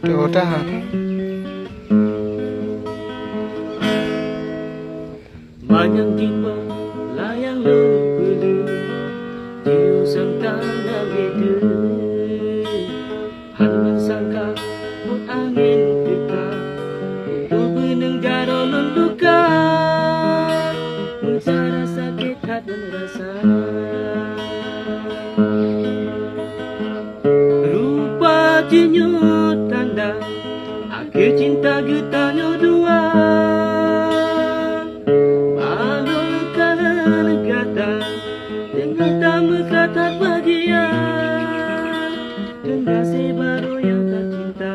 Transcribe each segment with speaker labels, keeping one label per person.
Speaker 1: Udah.
Speaker 2: Banyak tiba layang lupulu diusang tanda beda Hanan sangka angin dekat untuk menenggara luka mencara sakit hati merasa rupa jenyut tanda akhir cinta getahnya dua dengan tamu kata bahagian generasi baru yang tak cinta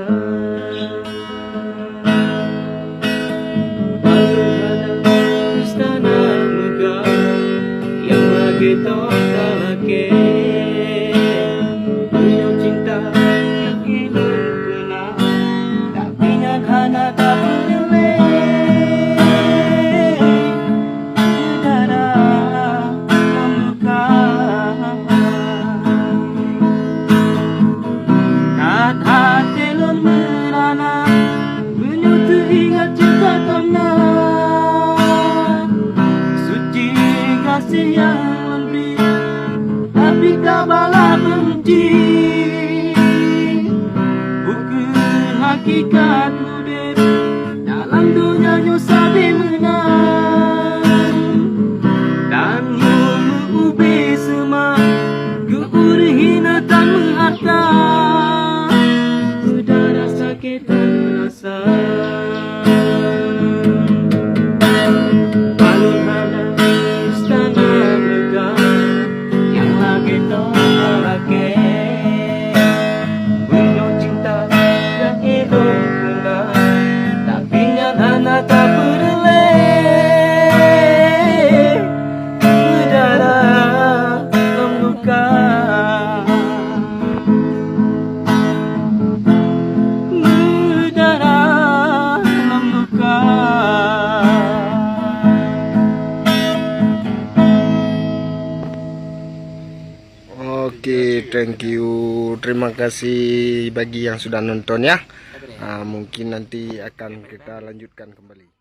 Speaker 2: baru istana megah yang lagi tak lagi punya cinta yang hilang pernah tapi yang hana tak ingat cinta pernah suci kasih yang memberi tapi tak bala benci bukan hakikat hidup dalam dunia nyusah menang dan mengubah semua keurhina tak mengharta saudara sakit dan rasa tak berleh berdarah membuka berdarah membuka.
Speaker 1: Oke, thank you. Terima kasih bagi yang sudah nonton ya. Mungkin nanti akan kita lanjutkan kembali.